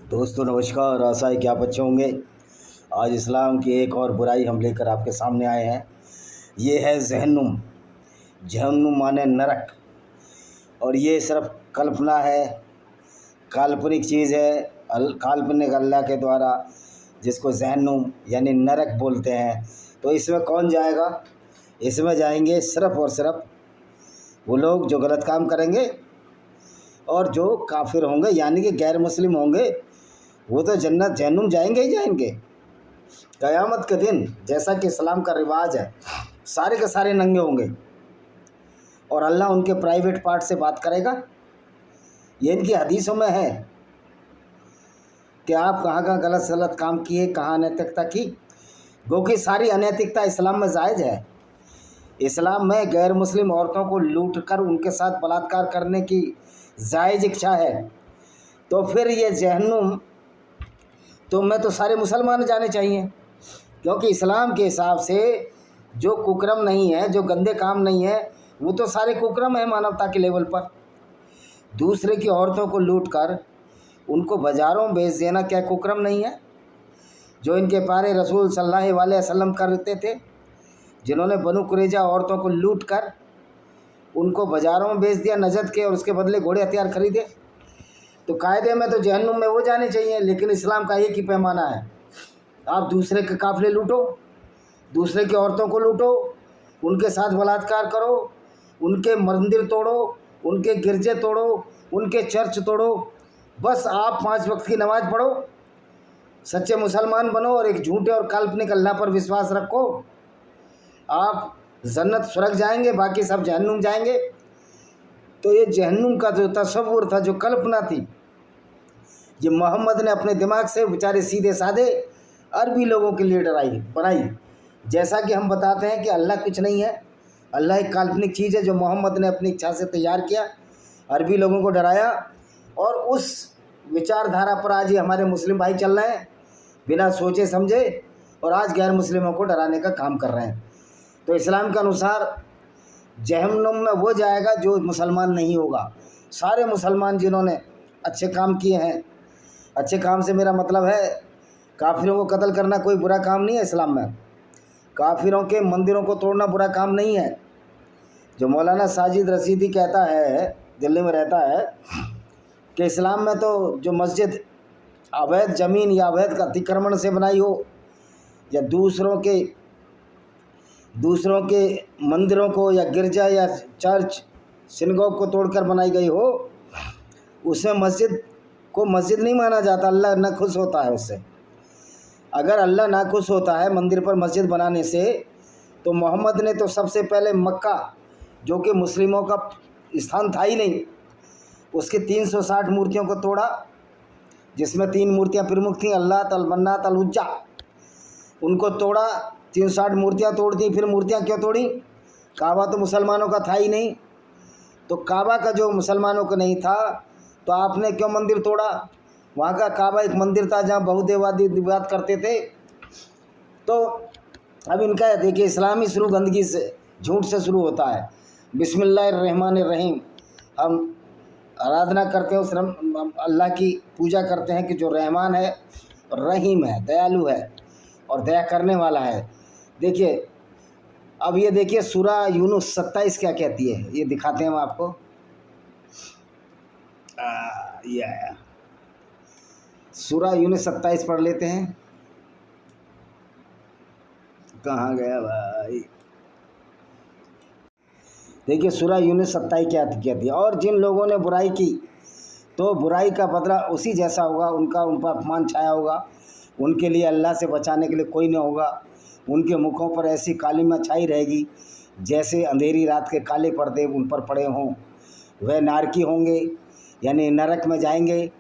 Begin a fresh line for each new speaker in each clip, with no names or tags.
दोस्तों नमस्कार, आशा है कि आप अच्छे होंगे। आज इस्लाम की एक और बुराई हम लेकर आपके सामने आए हैं। ये है जहन्नुम। जहन्नुम माने नरक, और ये सिर्फ कल्पना है, काल्पनिक चीज़ है। काल्पनिक अल्लाह के द्वारा जिसको जहन्नुम यानी नरक बोलते हैं। तो इसमें कौन जाएगा? इसमें जाएंगे सिर्फ़ और सिर्फ वो लोग जो गलत काम करेंगे और जो काफिर होंगे यानी कि गैर मुस्लिम होंगे। वो तो जन्नत जहन्नुम जाएंगे ही जाएंगे। क़यामत के दिन जैसा कि इस्लाम का रिवाज है, सारे के सारे नंगे होंगे और अल्लाह उनके प्राइवेट पार्ट से बात करेगा। ये इनकी हदीसों में है कि आप कहाँ कहाँ गलत गलत काम किए, कहाँ अनैतिकता की, क्योंकि सारी अनैतिकता इस्लाम में जायज़ है। इस्लाम में गैर मुस्लिम औरतों को लूट कर उनके साथ बलात्कार करने की जायज़ इच्छा है। तो फिर ये जहन्नुम तो मैं तो सारे मुसलमान जाने चाहिए, क्योंकि इस्लाम के हिसाब से जो कुकर्म नहीं है, जो गंदे काम नहीं है, वो तो सारे कुकर्म है मानवता के लेवल पर। दूसरे की औरतों को लूट कर उनको बाज़ारों में बेच देना क्या कुकर्म नहीं है? जो इनके प्यारे रसूल सल्लल्लाहु अलैहि वसल्लम करते थे, जिन्होंने बनु कुरैजा औरतों को लूट कर उनको बाज़ारों में बेच दिया नजद के, और उसके बदले घोड़े हथियार खरीदे। तो कायदे में तो जहन्नुम में वो जाने चाहिए, लेकिन इस्लाम का एक ही पैमाना है। आप दूसरे के काफ़िले लूटो, दूसरे की औरतों को लूटो, उनके साथ बलात्कार करो, उनके मंदिर तोड़ो, उनके गिरजे तोड़ो, उनके चर्च तोड़ो। बस आप 5 वक्त की नमाज़ पढ़ो, सच्चे मुसलमान बनो और एक झूठे और काल्पनिक अल्लाह पर विश्वास रखो। आप जन्नत स्वर्ग जाएंगे, बाकी सब जहन्नुम जाएंगे। तो ये जहन्नुम का जो तस्वुर था, जो कल्पना थी, ये मोहम्मद ने अपने दिमाग से बेचारे सीधे साधे अरबी लोगों के लिए बनाई। जैसा कि हम बताते हैं कि अल्लाह कुछ नहीं है, अल्लाह एक काल्पनिक चीज़ है जो मोहम्मद ने अपनी इच्छा से तैयार किया, अरबी लोगों को डराया, और उस विचारधारा पर आज ये हमारे मुस्लिम भाई चल रहे हैं बिना सोचे समझे, और आज गैर मुस्लिमों को डराने का काम कर रहे हैं। तो इस्लाम के अनुसार जहन्नुम में वो जाएगा जो मुसलमान नहीं होगा। सारे मुसलमान जिन्होंने अच्छे काम किए हैं, अच्छे काम से मेरा मतलब है काफिरों को कत्ल करना कोई बुरा काम नहीं है इस्लाम में। काफिरों के मंदिरों को तोड़ना बुरा काम नहीं है। जो मौलाना साजिद रशीदी कहता है, दिल्ली में रहता है, कि इस्लाम में तो जो मस्जिद अवैध ज़मीन या अवैध का अतिक्रमण से बनाई हो, या दूसरों के मंदिरों को या गिरजा या चर्च सिनगोग को तोड़कर बनाई गई हो, उसमें मस्जिद को मस्जिद नहीं माना जाता। अल्लाह ना खुश होता है उससे। अगर अल्लाह ना खुश होता है मंदिर पर मस्जिद बनाने से, तो मोहम्मद ने तो सबसे पहले मक्का, जो कि मुस्लिमों का स्थान था ही नहीं, उसकी 360 मूर्तियों को तोड़ा, जिसमें 3 मूर्तियां प्रमुख थीं, अल्लाह, तलमन्नात, अल-उज्जा। उनको तोड़ा, 360 मूर्तियां तोड़ दी। फिर मूर्तियां क्यों तोड़ी? काबा तो मुसलमानों का था ही नहीं। तो काबा का जो मुसलमानों को नहीं था, तो आपने क्यों मंदिर तोड़ा? वहाँ का काबा एक मंदिर था जहाँ बहुदेववादी विवाद करते थे। तो अब इनका देखिए, इस्लामी शुरू गंदगी से, झूठ से शुरू होता है। बिस्मिल्लाहिर्रहमानिर्रहीम। हम आराधना करते हैं उस अल्लाह की, पूजा करते हैं कि जो रहमान है, रहीम है, दयालु है और दया करने वाला है। देखिए, अब ये देखिए सूरा यूनुस 27 क्या कहती है, ये दिखाते हैं हम आपको। ये आया सूरा यूनुस 27 पढ़ लेते हैं। कहाँ गया भाई? देखिए सूरा यूनुस 27 क्या कहती है। और जिन लोगों ने बुराई की तो बुराई का बदला उसी जैसा होगा, उनका उन पर अपमान छाया होगा। उनके लिए अल्लाह से बचाने के लिए कोई न होगा। उनके मुखों पर ऐसी कालिमा छाई रहेगी जैसे अंधेरी रात के काले पर्दे उन पर पड़े हों। वह नारकी होंगे, यानी नरक में जाएंगे,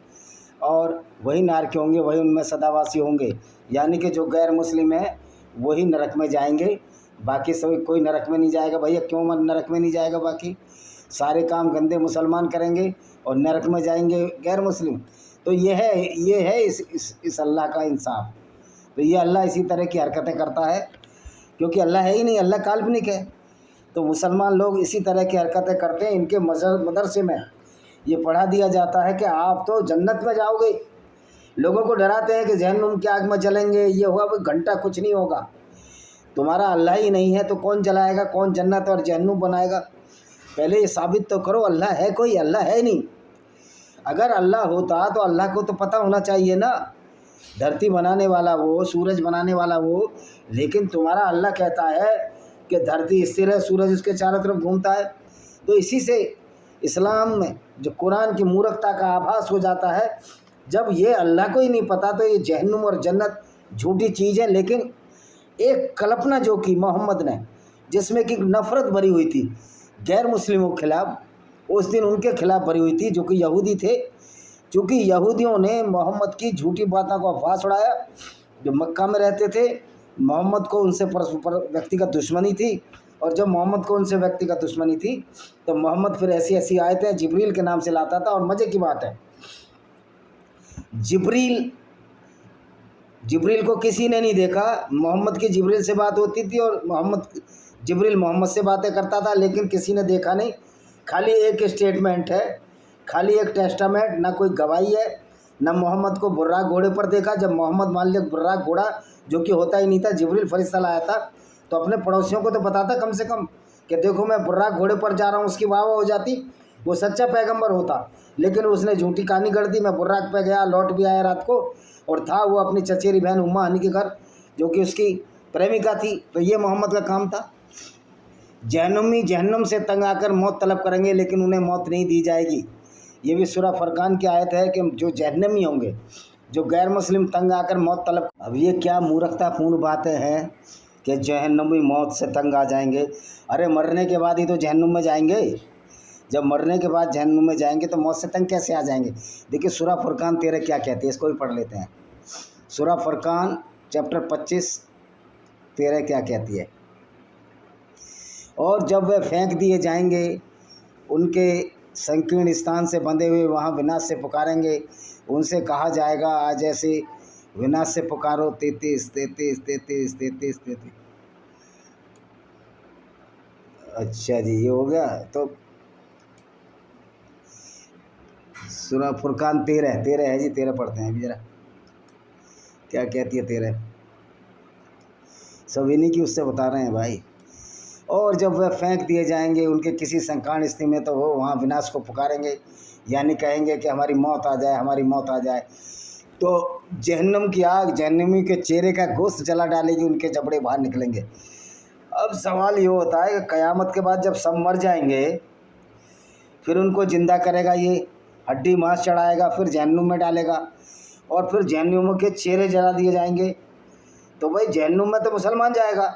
और वही नारकी होंगे, वही उनमें सदावासी होंगे। यानी कि जो गैर मुस्लिम है वही नरक में जाएंगे, बाकी सभी कोई नरक में नहीं जाएगा। भैया क्यों नरक में नहीं जाएगा? बाकी सारे काम गंदे मुसलमान करेंगे और नरक में जाएंगे गैर मुस्लिम। तो ये है इस अल्लाह का इंसाफ। तो ये अल्लाह इसी तरह की हरकतें करता है, क्योंकि अल्लाह है ही नहीं, अल्लाह काल्पनिक है। तो मुसलमान लोग इसी तरह की हरकतें करते हैं। इनके मदरसे में ये पढ़ा दिया जाता है कि आप तो जन्नत में जाओगे, लोगों को डराते हैं कि जहन्नुम की आग में जलेंगे, ये होगा, वो घंटा कुछ नहीं होगा। तुम्हारा अल्लाह ही नहीं है तो कौन जलाएगा, कौन जन्नत और जहन्नुम बनाएगा? पहले ये साबित तो करो अल्लाह है कोई, अल्लाह है नहीं। अगर अल्लाह होता तो अल्लाह को तो पता होना चाहिए ना, धरती बनाने वाला वो, सूरज बनाने वाला वो। लेकिन तुम्हारा अल्लाह कहता है कि धरती स्थिर है, सूरज उसके चारों तरफ घूमता है। तो इसी से इस्लाम में जो कुरान की मूर्खता का आभास हो जाता है। जब ये अल्लाह को ही नहीं पता तो ये जहन्नुम और जन्नत झूठी चीज़ है। लेकिन एक कल्पना जो की मोहम्मद ने, जिसमें कि नफ़रत भरी हुई थी गैर मुस्लिमों के खिलाफ, उस दिन उनके खिलाफ भरी हुई थी जो कि यहूदी थे। क्योंकि यहूदियों ने मोहम्मद की झूठी बातों को अफवाह उड़ाया। जो मक्का में रहते थे, मोहम्मद को उनसे व्यक्तिगत दुश्मनी थी। और जब मोहम्मद को उनसे व्यक्तिगत दुश्मनी थी तो मोहम्मद फिर ऐसी ऐसी आयतें जिब्रील के नाम से लाता था। और मज़े की बात है, जिब्रील को किसी ने नहीं देखा। मोहम्मद की जिब्रील से बात होती थी और जिब्रील मोहम्मद से बातें करता था, लेकिन किसी ने देखा नहीं। खाली एक स्टेटमेंट है, खाली एक टेस्टामेंट, ना कोई गवाही है, ना मोहम्मद को बुर्राक घोड़े पर देखा। जब मोहम्मद मान लिया बुर्राक घोड़ा, जो कि होता ही नहीं था, जिब्रील फरिश्ता लाया था, तो अपने पड़ोसियों को तो बताता कम से कम कि देखो मैं बुर्राक घोड़े पर जा रहा हूँ, उसकी वाह हो जाती, वो सच्चा पैगंबर होता। लेकिन उसने झूठी कहानी कर दी। मैं बुर्राक पे गया, लौट भी आया रात को, और था वो अपनी चचेरी बहन उम्मा हनी के घर, जो कि उसकी प्रेमिका थी। तो ये मोहम्मद का काम था। जहन्नुमी जहन्नुम से तंग आकर मौत तलब करेंगे, लेकिन उन्हें मौत नहीं दी जाएगी। ये भी सूरह फुरकान की आयत है कि जो जहन्नमी होंगे, जो गैर मुस्लिम तंग आकर मौत तलब। अब ये क्या मूर्खतापूर्ण बातें हैं कि जहन्नमी मौत से तंग आ जाएंगे। अरे मरने के बाद ही तो जहन्नुम में जाएंगे। जब मरने के बाद जहन्नुम में जाएंगे तो मौत से तंग कैसे आ जाएंगे? देखिए सूरह फुरकान 13 क्या कहती है, इसको भी पढ़ लेते हैं। सूरह फुरकान चैप्टर 25 13 क्या कहती है? और जब वे फेंक दिए जाएंगे, उनके संकीर्ण स्थान से बंधे हुए वहाँ विनाश से पुकारेंगे। उनसे कहा जाएगा आज ऐसे विनाश से पुकारो। 33 33 33 33 33। अच्छा जी, ये हो गया। तो सूरह फुरकान 13 है जी, 13 पढ़ते हैं अभी जरा, क्या कहती है 13। सब इन्हीं की उससे बता रहे हैं भाई। और जब वह फेंक दिए जाएंगे उनके किसी संकीर्ण स्थिति में, तो वो वहाँ विनाश को पुकारेंगे, यानी कहेंगे कि हमारी मौत आ जाए, हमारी मौत आ जाए। तो जहन्नम की आग जहन्नमी के चेहरे का गोश्त जला डालेगी, उनके जबड़े बाहर निकलेंगे। अब सवाल ये होता है कि क़यामत के बाद जब सब मर जाएंगे, फिर उनको ज़िंदा करेगा, ये हड्डी मांस चढ़ाएगा, फिर जहन्नुम में डालेगा, और फिर जहन्नुम के चेहरे जला दिए जाएंगे। तो भाई जहन्नुम में तो मुसलमान जाएगा,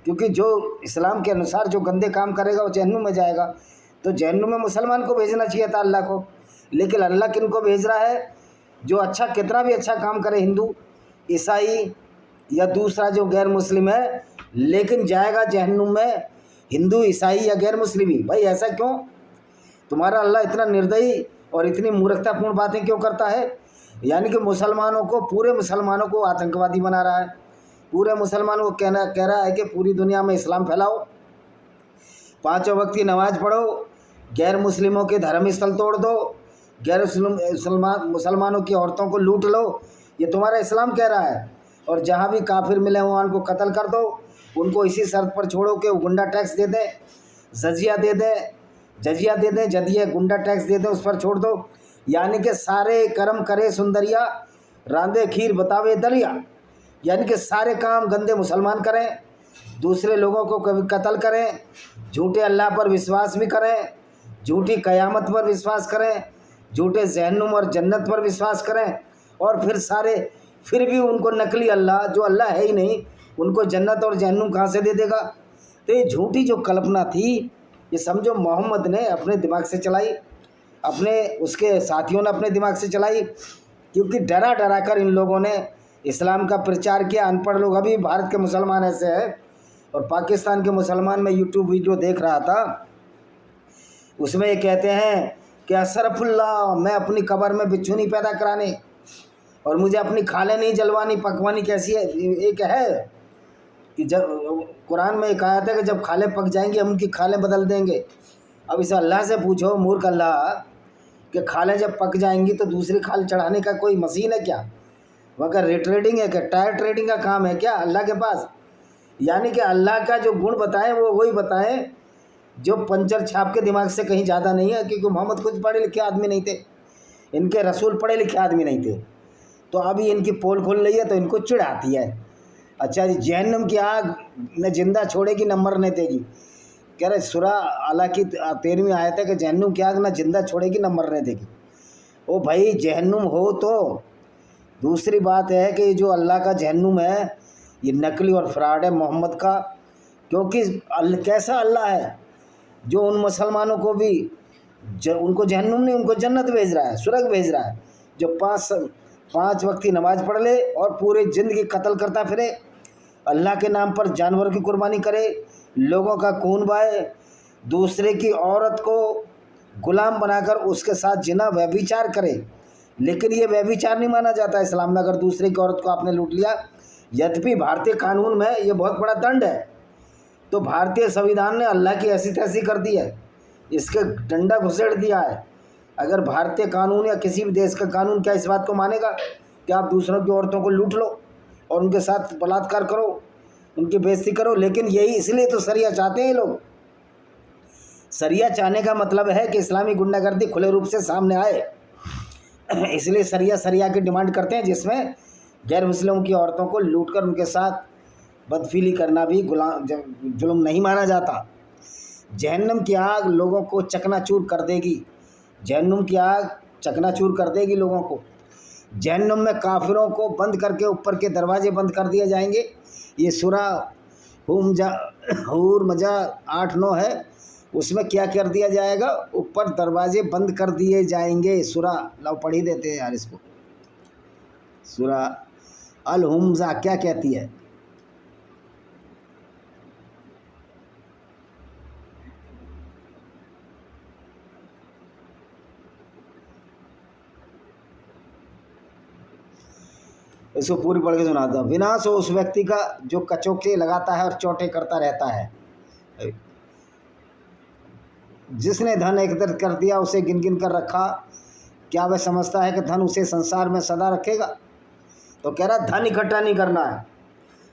क्योंकि जो इस्लाम के अनुसार जो गंदे काम करेगा वो जहन्नुम में जाएगा। तो जहन्नुम में मुसलमान को भेजना चाहिए था अल्लाह को। लेकिन अल्लाह किन को भेज रहा है? जो अच्छा, कितना भी अच्छा काम करे, हिंदू, ईसाई या दूसरा जो गैर मुस्लिम है, लेकिन जाएगा जहन्नुम में हिंदू, ईसाई या गैर मुस्लिम ही। भाई ऐसा क्यों? तुम्हारा अल्लाह इतना निर्दयी और इतनी मूर्खतापूर्ण बातें क्यों करता है? यानी कि मुसलमानों को, पूरे मुसलमानों को आतंकवादी बना रहा है। पूरे मुसलमानों को कह रहा है कि पूरी दुनिया में इस्लाम फैलाओ, 5 वक्त की नमाज़ पढ़ो, गैर मुस्लिमों के धर्म स्थल तोड़ दो, गैर मुसलमानों की औरतों को लूट लो। ये तुम्हारा इस्लाम कह रहा है। और जहाँ भी काफिर मिले हुआ उनको कत्ल कर दो, उनको इसी शर्त पर छोड़ो कि वो गुंडा टैक्स दे दें, जजिया दे दें, जदिया गुंडा टैक्स दे दें, उस पर छोड़ दो। यानी कि सारे कर्म करे सुंदरिया, रांधे खीर बतावे दलिया। यानी कि सारे काम गंदे मुसलमान करें, दूसरे लोगों को कभी कत्ल करें, झूठे अल्लाह पर विश्वास भी करें, झूठी क़यामत पर विश्वास करें, झूठे जहन्नुम और जन्नत पर विश्वास करें, और फिर भी उनको नकली अल्लाह, जो अल्लाह है ही नहीं, उनको जन्नत और जहन्नुम कहाँ से दे देगा? तो ये झूठी जो कल्पना थी, ये समझो मोहम्मद ने अपने दिमाग से चलाई, उसके साथियों ने अपने दिमाग से चलाई। क्योंकि डरा डरा कर इन लोगों ने इस्लाम का प्रचार किया। अनपढ़ लोग, अभी भारत के मुसलमान ऐसे हैं और पाकिस्तान के मुसलमान, मैं यूट्यूब वीडियो देख रहा था, उसमें ये कहते हैं कि असरफुल्ला, मैं अपनी कब्र में बिच्छू नहीं पैदा कराने, और मुझे अपनी खालें नहीं जलवानी पकवानी। कैसी है? एक है कि जब कुरान में एक आयत है कि जब खालें पक जाएंगी हम उनकी खालें बदल देंगे। अब इसे अल्लाह से पूछो, मूर्ख अल्लाह, कि खालें जब पक जाएंगी तो दूसरी खाल चढ़ाने का कोई मशीन है क्या? वह क्या रेट्रेडिंग है क्या? टायर ट्रेडिंग का काम है क्या अल्लाह के पास? यानी कि अल्लाह का जो गुण बताएं वो वही बताएं जो पंचर छाप के दिमाग से कहीं ज़्यादा नहीं है, क्योंकि मोहम्मद खुद पढ़े लिखे आदमी नहीं थे, इनके रसूल पढ़े लिखे आदमी नहीं थे। तो अभी इनकी पोल खुल रही है तो इनको चिढ़ आती है। अच्छा जी, जहन्नम की आग न जिंदा छोड़ेगी न मरने देगी। कह रहे सूरा अला की 13वीं आयत है कि जहन्नुम की आग न जिंदा छोड़ेगी न मरने देगी। ओ भाई, जहन्नुम हो तो दूसरी बात है कि जो अल्लाह का जहन्नुम है ये नकली और फ्रॉड है मोहम्मद का, क्योंकि कैसा अल्लाह है जो उन मुसलमानों को भी उनको जहन्नुम नहीं, उनको जन्नत भेज रहा है, स्वर्ग भेज रहा है, जो पाँच वक्त की नमाज पढ़ ले और पूरे ज़िंदगी कत्ल करता फिरे, अल्लाह के नाम पर जानवर की कुर्बानी करे, लोगों का खून बहाए, दूसरे की औरत को गुलाम बनाकर उसके साथ जिना व्यभिचार करे। लेकिन ये व्यभिचार नहीं माना जाता इस्लाम में अगर दूसरे की औरत को आपने लूट लिया। यद्यपि भारतीय कानून में ये बहुत बड़ा दंड है, तो भारतीय संविधान ने अल्लाह की ऐसी तैसी कर दी है, इसके डंडा घुसेड़ दिया है। अगर भारतीय कानून या किसी भी देश का कानून क्या इस बात को मानेगा कि आप दूसरों की औरतों को लूट लो और उनके साथ बलात्कार करो, उनकी बेइज्जती करो? लेकिन यही इसलिए तो शरिया चाहते हैं लोग। शरिया चाहने का मतलब है कि इस्लामी गुंडागर्दी खुले रूप से सामने आए, इसलिए शरिया की डिमांड करते हैं, जिसमें गैर मुस्लिमों की औरतों को लूटकर उनके साथ बदफीली करना भी जुल्म नहीं माना जाता। जहन्नम की आग लोगों को चकनाचूर कर देगी, जहन्नुम की आग चकनाचूर कर देगी लोगों को। जहन्नुम में काफिरों को बंद करके ऊपर के दरवाजे बंद कर दिए जाएंगे। ये सूरा हूर मजा 8-9 है, उसमें क्या कर दिया जाएगा? ऊपर दरवाजे बंद कर दिए जाएंगे। सूरा लो पढ़ ही देते हैं यार इसको। सूरा अल हुमज़ा क्या कहती है? इसको पूरी पढ़ के सुनाता हूँ। विनाश हो उस व्यक्ति का जो कचौके लगाता है और चोटें करता रहता है। जिसने धन एकत्रित कर दिया उसे गिन गिन कर रखा, क्या वह समझता है कि धन उसे संसार में सदा रखेगा? तो कह रहा धन इकट्ठा नहीं करना है,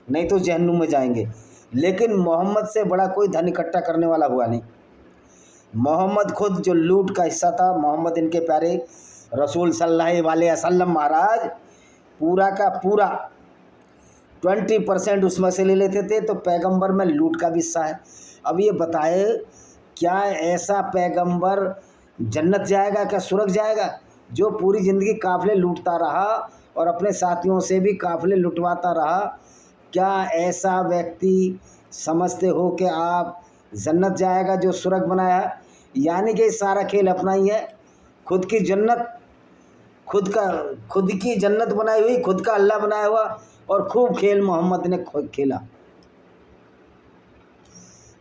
नहीं तो जहन्नुम में जाएंगे। लेकिन मोहम्मद से बड़ा कोई धन इकट्ठा करने वाला हुआ नहीं। मोहम्मद खुद जो लूट का हिस्सा था, मोहम्मद इनके प्यारे रसूल सल्लल्लाहु अलैहि वसल्लम महाराज पूरा का पूरा 20% उसमें से ले लेते थे, तो पैगंबर में लूट का भी हिस्सा है। अब ये बताए, क्या ऐसा पैगंबर जन्नत जाएगा, क्या स्वर्ग जाएगा, जो पूरी ज़िंदगी काफ़िले लूटता रहा और अपने साथियों से भी काफ़िले लुटवाता रहा? क्या ऐसा व्यक्ति समझते हो कि आप जन्नत जाएगा जो स्वर्ग बनाया है? यानी कि सारा खेल अपना ही है, खुद की जन्नत, खुद की जन्नत बनाई हुई, खुद का अल्लाह बनाया हुआ, और खूब खेल मोहम्मद ने खेला।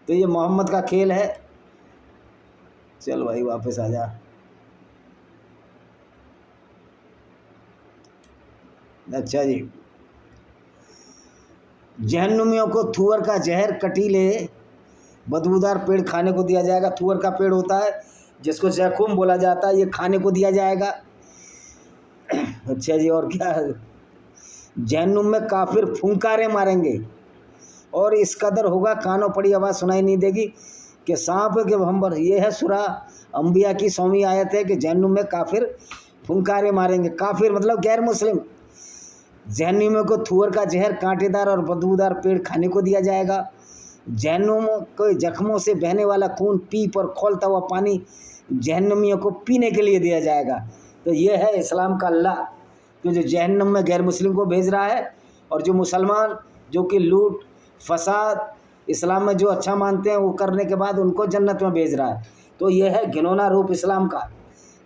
तो ये मोहम्मद का खेल है। चल भाई वापस आ जा। अच्छा जी, जहन्नुमियों को थूअर का जहर कटीले बदबूदार पेड़ खाने को दिया जाएगा। थूअर का पेड़ होता है जिसको जैखूम बोला जाता है, ये खाने को दिया जाएगा। अच्छा जी, और क्या? जहन्नुम में काफिर फुंकारे मारेंगे और इस कदर होगा कानों पड़ी आवाज़ सुनाई नहीं देगी कि सांप के भंबर। ये है सूरा अंबिया की 100वीं आयत है कि जहन्नुम में काफिर फुंकारे मारेंगे। काफिर मतलब गैर मुस्लिम। जहन्नुम को थूअर का जहर, कांटेदार और बदबूदार पेड़ खाने को दिया जाएगा। जहन्नुम को जख्मों से बहने वाला खून, पीप और खौलता हुआ पानी जहन्नुमियों को पीने के लिए दिया जाएगा। तो ये है इस्लाम का अल्लाह, जो जहन्नुम में गैर मुस्लिम को भेज रहा है, और जो मुसलमान जो कि लूट फसाद इस्लाम में जो अच्छा मानते हैं वो करने के बाद उनको जन्नत में भेज रहा है। तो ये है घिनौना रूप इस्लाम का।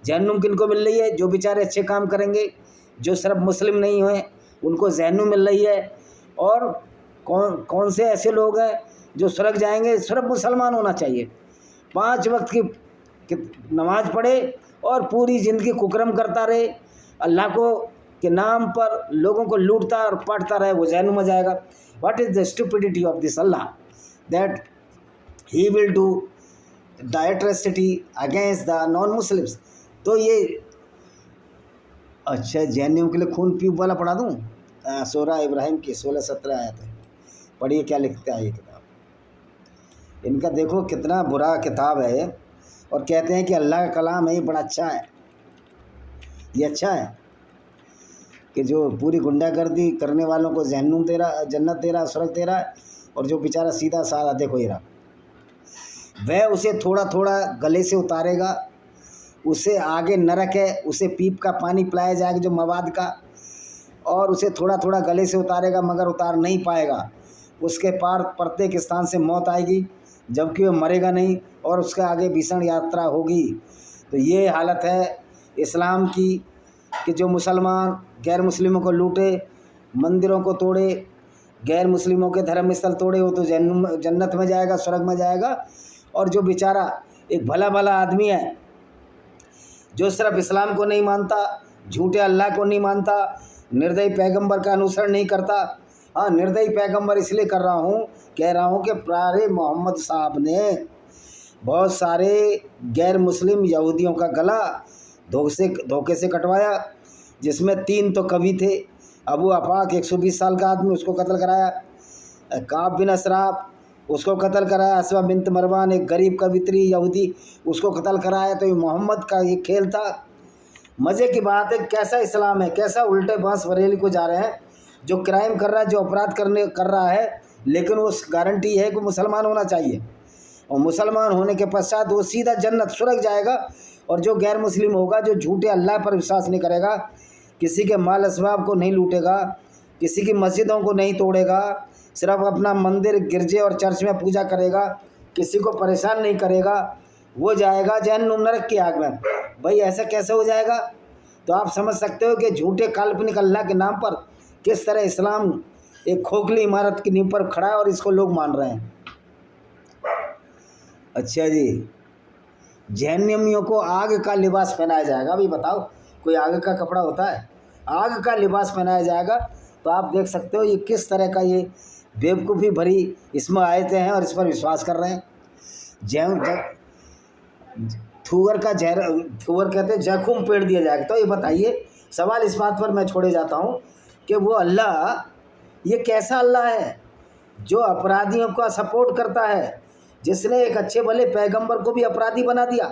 जहन्नुम किनको मिल रही है? जो बेचारे अच्छे काम करेंगे, जो सिर्फ मुस्लिम नहीं हुए, उनको जहन्नुम मिल रही है। और कौन से ऐसे लोग हैं जो स्वर्ग जाएंगे? सिर्फ मुसलमान होना चाहिए, 5 वक्त की नमाज पढ़े और पूरी ज़िंदगी कुकर्म करता रहे, अल्लाह को के नाम पर लोगों को लूटता और पाटता रहे, वो जहन्नुम में जाएगा। What is the stupidity of this Allah that he will do the atrocity against the non Muslims? तो ये अच्छा, जहन्नुम के लिए खून पीप वाला पढ़ा दूँ? सूरह इब्राहिम की 16-17 आयत है, पढ़िए क्या लिखता है ये किताब। इनका देखो कितना बुरा किताब है ये, और कहते हैं कि अल्लाह का कलाम है, ये बड़ा अच्छा है। ये अच्छा है कि जो पूरी गुंडागर्दी करने वालों को जहन्नुम दे रहा, जन्नत दे रहा, स्वर्ग दे रहा है, और जो बेचारा सीधा साधा देखो ये रहा, वह उसे थोड़ा थोड़ा गले से उतारेगा, उसे आगे नरक है, उसे पीप का पानी पिलाया जाएगा जो मवाद का, और उसे थोड़ा थोड़ा गले से उतारेगा मगर उतार नहीं पाएगा। उसके पार प्रत्येक स्थान से मौत आएगी जबकि वह मरेगा नहीं, और उसके आगे भीषण यात्रा होगी। तो ये हालत है इस्लाम की कि जो मुसलमान गैर मुस्लिमों को लूटे, मंदिरों को तोड़े, गैर मुस्लिमों के धर्म स्थल तोड़े, वो तो जन्नत में जाएगा, स्वर्ग में जाएगा। और जो बेचारा एक भला भला आदमी है जो सिर्फ इस्लाम को नहीं मानता, झूठे अल्लाह को नहीं मानता, निर्दयी पैगंबर का अनुसरण नहीं करता। हाँ, निर्दयी पैगंबर इसलिए कह रहा हूँ कि प्यारे मोहम्मद साहब ने बहुत सारे गैर मुस्लिम यहूदियों का गला धोखे से कटवाया, जिसमें 3 तो कवि थे। अबू अफाक 120 साल का आदमी, उसको कत्ल कराया। काब बिन असराफ, उसको कत्ल कराया। असवा बिन्त मरवान, एक गरीब कवित्री यहूदी, उसको कत्ल कराया। तो ये मोहम्मद का ये खेल था। मज़े की बात है कैसा इस्लाम है, कैसा उल्टे बांस बरेली को जा रहे हैं। जो क्राइम कर रहा है, जो अपराध कर रहा है, लेकिन वो गारंटी है कि मुसलमान होना चाहिए, और मुसलमान होने के पश्चात वो सीधा जन्नत स्वर्ग जाएगा। और जो गैर मुस्लिम होगा, जो झूठे अल्लाह पर विश्वास नहीं करेगा, किसी के माल असबाब को नहीं लूटेगा, किसी की मस्जिदों को नहीं तोड़ेगा, सिर्फ अपना मंदिर, गिरजे और चर्च में पूजा करेगा, किसी को परेशान नहीं करेगा, वो जाएगा जहन्नुम, नरक की आग में। भाई ऐसा कैसे हो जाएगा? तो आप समझ सकते हो कि झूठे काल्पनिक अल्लाह के नाम पर किस तरह इस्लाम एक खोखली इमारत की नींव पर खड़ा है और इसको लोग मान रहे हैं। अच्छा जी, जहन्नमियों को आग का लिबास पहनाया जाएगा। अभी बताओ, कोई आग का कपड़ा होता है? आग का लिबास पहनाया जाएगा। तो आप देख सकते हो ये किस तरह का ये बेवकूफ़ी भरी इसमें आयतें हैं और इस पर विश्वास कर रहे हैं। थूअर का जहर, थूअर कहते हैं जखूम पेड़ दिया जाएगा। तो ये बताइए, सवाल इस बात पर मैं छोड़े जाता हूँ कि वो अल्लाह, ये कैसा अल्लाह है जो अपराधियों का सपोर्ट करता है, जिसने एक अच्छे भले पैगंबर को भी अपराधी बना दिया।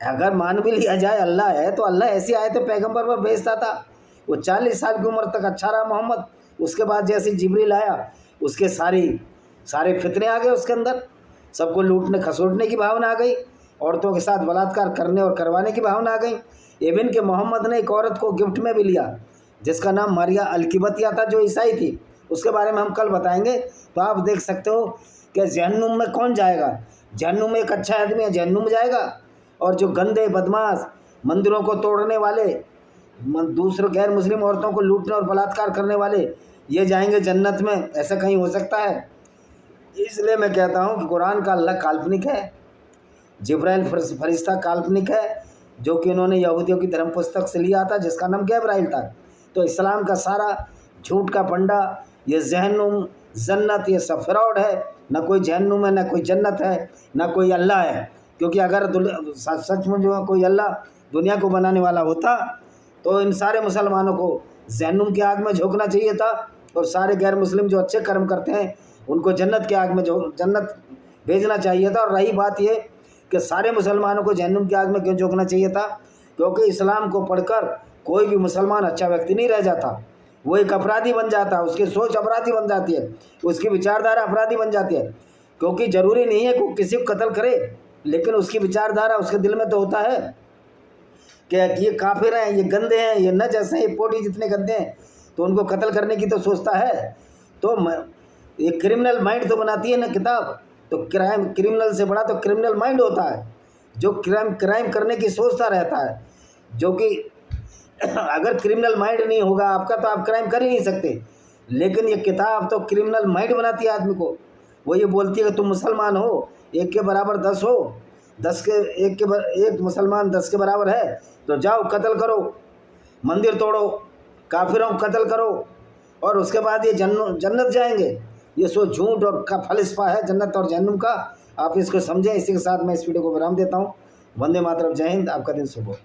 अगर मान भी लिया जाए अल्लाह है, तो अल्लाह ऐसी आयतें पैगंबर पर भेजता था। वो 40 साल की उम्र तक अच्छा रहा मोहम्मद। उसके बाद जैसे जिब्रील आया, उसके सारे फितने आ गए उसके अंदर, सबको लूटने खसोटने की भावना आ गई, औरतों के साथ बलात्कार करने और करवाने की भावना आ गई। इवन के मोहम्मद ने एक औरत को गिफ्ट में भी लिया जिसका नाम मारिया अलकिबतिया था, जो ईसाई थी। उसके बारे में हम कल बताएंगे। तो आप देख सकते हो कि जहन्नुम में कौन जाएगा? जहन्नुम में एक अच्छा आदमी है, जहन्नुम जाएगा, और जो गंदे बदमाश, मंदिरों को तोड़ने वाले, दूसरे गैर मुस्लिम औरतों को लूटने और बलात्कार करने वाले, ये जाएंगे जन्नत में। ऐसा कहीं हो सकता है? इसलिए मैं कहता हूँ कि कुरान का अल्लाह काल्पनिक है, जिब्राइल फरिश्ता काल्पनिक है, जो कि उन्होंने यहूदियों की धर्म पुस्तक से लिया था, जिसका नाम गैब्राइल था। तो इस्लाम का सारा झूठ का पंडा, ये जहन्नुम, जन्नत, ये सब फ्रॉड है। ना कोई जहन्नुम है, ना कोई जन्नत है, ना कोई अल्लाह है। क्योंकि अगर सच में जो कोई अल्लाह दुनिया को बनाने वाला होता, तो इन सारे मुसलमानों को जहन्नुम की आग में झोंकना चाहिए था, और सारे गैर मुस्लिम जो अच्छे कर्म करते हैं उनको जन्नत की आग में जन्नत भेजना चाहिए था। और रही बात ये कि सारे मुसलमानों को जहन्नुम की आग में क्यों झोंकना चाहिए था? क्योंकि इस्लाम को पढ़कर कोई भी मुसलमान अच्छा व्यक्ति नहीं रह जाता, वो एक अपराधी बन जाता है, उसकी सोच अपराधी बन जाती है, उसकी विचारधारा अपराधी बन जाती है। क्योंकि ज़रूरी नहीं है कि किसी को कत्ल करे, लेकिन उसकी विचारधारा उसके दिल में तो होता है कि ये काफिर हैं, ये गंदे हैं, ये नजस हैं, ये पोटी जितने गंदे हैं, तो उनको कत्ल करने की तो सोचता है। तो ये क्रिमिनल माइंड तो बनाती है ना किताब। तो क्रिमिनल से बड़ा तो क्रिमिनल माइंड होता है, जो क्राइम करने की सोचता रहता है। जो कि अगर क्रिमिनल माइंड नहीं होगा आपका, तो आप क्राइम कर ही नहीं सकते। लेकिन ये किताब तो क्रिमिनल माइंड बनाती है आदमी को। वो ये बोलती है कि तुम मुसलमान हो, 1 के बराबर 10 हो, 1 मुसलमान 10 के बराबर है, तो जाओ कत्ल करो, मंदिर तोड़ो, काफिरों को कत्ल करो, और उसके बाद ये जन्नत जाएंगे। ये सो झूठ और का फलसफा है जन्नत और जहन्नुम का। आप इसको समझें। इसी के साथ मैं इस वीडियो को विराम देता हूँ। वंदे मातरम, जय हिंद, आपका दिन शुभ हो।